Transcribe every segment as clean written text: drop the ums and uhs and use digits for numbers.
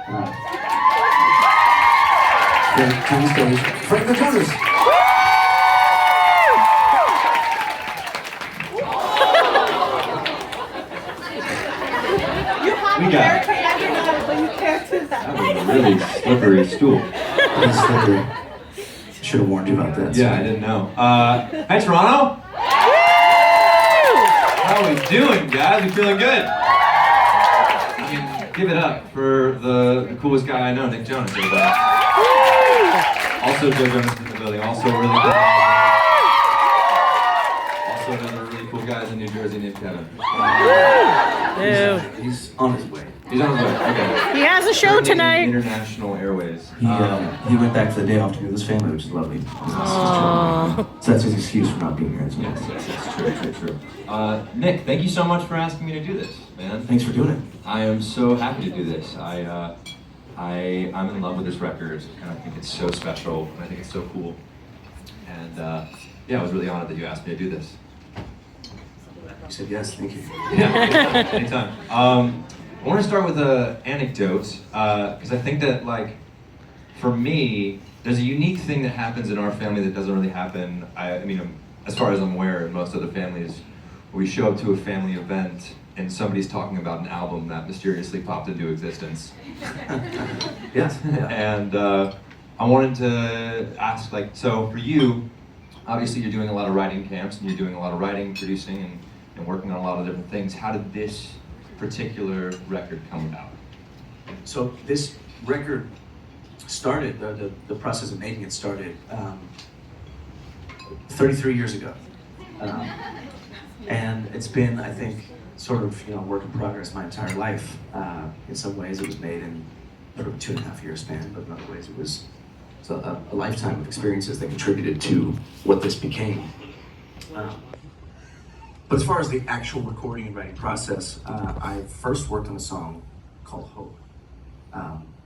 On stage, Frank the Jonas. We got it. That was a really slippery stool. It's slippery. Should have warned you about that. Yeah, I didn't know. Hi, Toronto. How are we doing, guys? We feeling good? I mean, give it up for the coolest guy I know, Nick Jonas. Everybody. Also, Joe Jonas in the building. Also, really cool guys. Also, another really cool guys in New Jersey named Kevin. He's on his way. He's on his way. Okay. He has a show tonight. International Airways. He went back for the day off to be with his family, which is lovely. So that's his excuse for not being here. Yes, it's true. Nick, thank you so much for asking me to do this, man. Thanks for doing it. I am so happy to do this. I'm in love with this record, and I think it's so special, and I think it's so cool. And yeah, I was really honored that you asked me to do this. You said yes, thank you. Yeah, anytime. I want to start with an anecdote, because I think that, like, for me, there's a unique thing that happens in our family that doesn't really happen, I mean, as far as I'm aware, in most other families, where we show up to a family event and somebody's talking about an album that mysteriously popped into existence. Yes. And I wanted to ask, like, so for you, obviously you're doing a lot of writing camps, and you're doing a lot of writing, producing, and working on a lot of different things. How did this particular record come about? So this record started, the process of making it started 33 years ago. And it's been, I think, sort of, work in progress my entire life. In some ways it was made in sort of a 2.5 year span, but in other ways it was a lifetime of experiences that contributed to what this became. But as far as the actual recording and writing process, I first worked on a song called Hope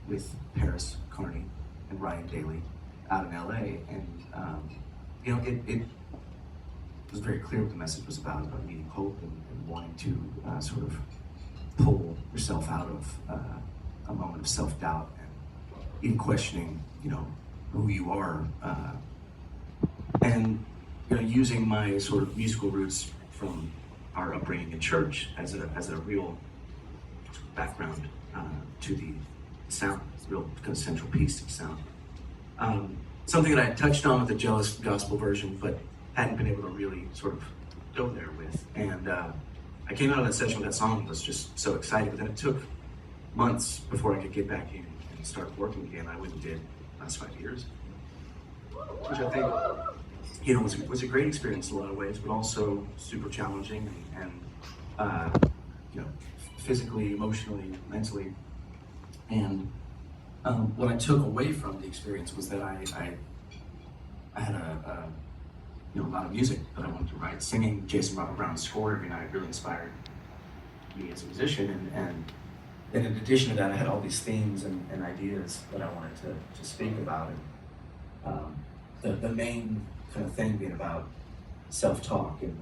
with Paris Carney and Ryan Daly out in LA. And it was very clear what the message was about needing hope and wanting to sort of pull yourself out of a moment of self-doubt and even questioning, who you are. And using my sort of musical roots from our upbringing in church as a real background to the sound, real kind of central piece to the sound. Something that I had touched on with the Jealous gospel version, but hadn't been able to really sort of go there with. And I came out of that session with that song and was just so excited, but then it took months before I could get back in and start working again. I went and did the last 5 years, which I think was a great experience in a lot of ways, but also super challenging and physically, emotionally, mentally. And what I took away from the experience was that I had a lot of music that I wanted to write. Singing Jason Robert Brown's score every night really inspired me as a musician. And in addition to that, I had all these themes and ideas that I wanted to speak about. And the main kind of thing being about self-talk and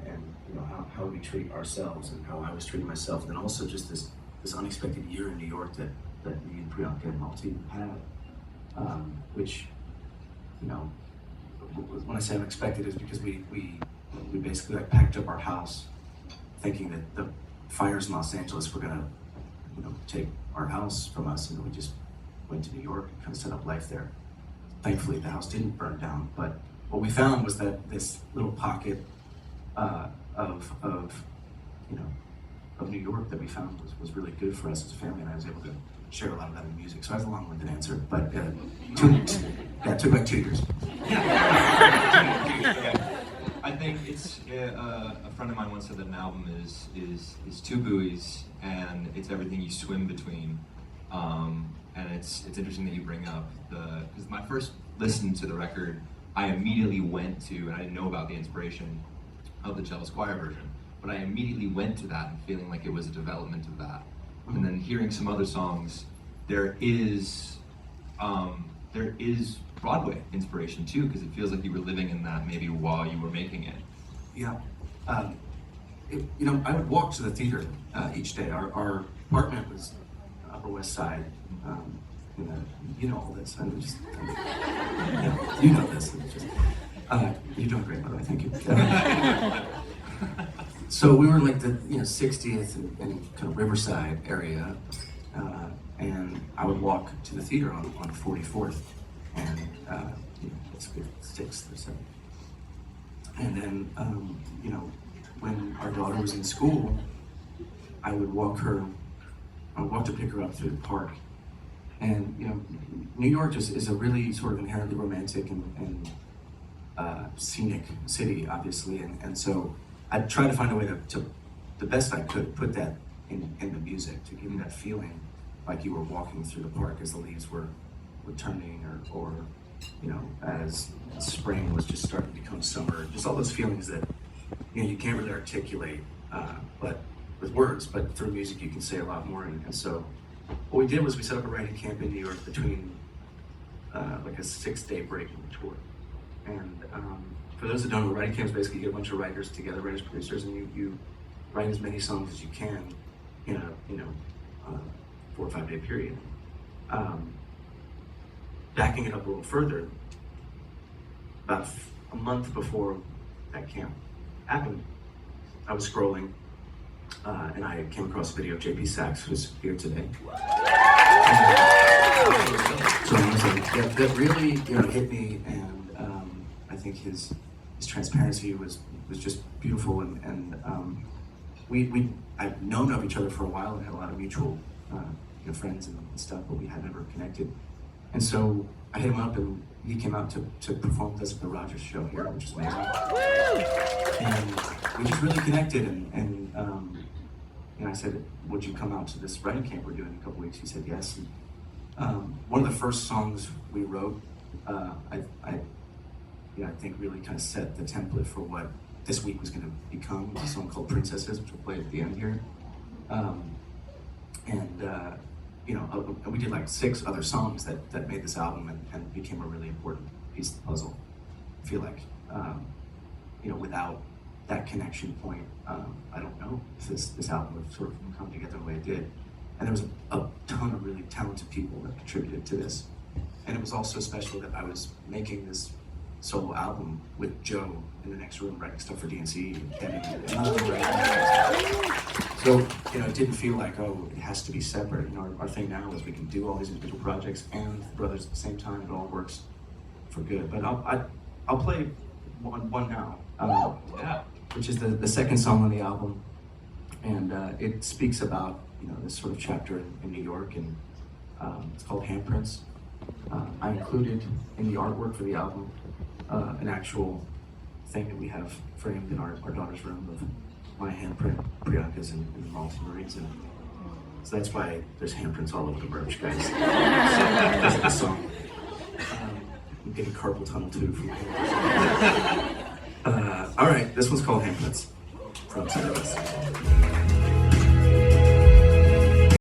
how we treat ourselves and how I was treating myself, and then also just this unexpected year in New York that me and Priyanka and Malti had, which when I say unexpected is because we basically packed up our house thinking that the fires in Los Angeles were gonna take our house from us, and we just went to New York and kind of set up life there. Thankfully the house didn't burn down, but what we found was that this little pocket of New York that we found was really good for us as a family, and I was able to share a lot of that in music. So I have a long-winded answer, but it took like 2 years. I think it's a friend of mine once said that an album is two buoys and it's everything you swim between. And it's interesting that you bring up because my first listen to the record, I immediately went to, and I didn't know about the inspiration of the Jealous Choir version, but I immediately went to that and feeling like it was a development of that. And then hearing some other songs, there is Broadway inspiration too, because it feels like you were living in that maybe while you were making it. Yeah. I would walk to the theater each day. Our apartment was Upper West Side, you know all this. You know this. It's just, you're doing great, by the way. Thank you. So we were in like the 60th and kind of Riverside area, and I would walk to the theater on 44th, and it's 6th or 7th. And then when our daughter was in school, I would walk to pick her up through the park. And New York just is a really sort of inherently romantic and scenic city, obviously, and so I tried to find a way to the best I could put that in the music, to give you that feeling like you were walking through the park as the leaves were turning, or as spring was just starting to become summer. Just all those feelings that you can't really articulate, but with words, but through music you can say a lot more. And so what we did was we set up a writing camp in New York between like a 6-day break in the tour. And for those that don't know, writing camps basically get a bunch of writers together, writers, producers, and you write as many songs as you can in a 4 or 5 day period. Backing it up a little further, about a month before that camp happened, I was scrolling and I came across a video of JP Sachs, who's here today. So that really hit me, and I think his transparency was just beautiful, and I've known of each other for a while and had a lot of mutual friends and stuff, but we had never connected. And so I hit him up, and he came out to perform with us at the Rogers show here, which is amazing. And we just really connected, and I said, would you come out to this writing camp we're doing in a couple weeks? He said yes. And, one of the first songs we wrote, I think really kind of set the template for what this week was going to become. It's a song called Princesses, which we'll play at the end here. We did like 6 other songs that made this album and became a really important piece of the puzzle. I feel like, without that connection point, I don't know if this album would sort of come together the way it did. And there was a ton of really talented people that contributed to this. And it was also special that I was making this solo album with Joe in the next room writing stuff for DNC and Kevin and so it didn't feel like, oh, it has to be separate. Our thing now is we can do all these individual projects and brothers at the same time. It all works for good. But I'll play one now, which is the second song on the album, and it speaks about this sort of chapter in New York, and it's called Handprints. I included in the artwork for the album an actual thing that we have framed in our daughter's room of my handprint, Priyanka's, and Malta Marie's, and so that's why there's handprints all over the merch, guys. Because of the song. I'm getting carpal tunnel too from handprints. All right, this one's called Handprints from Jonas.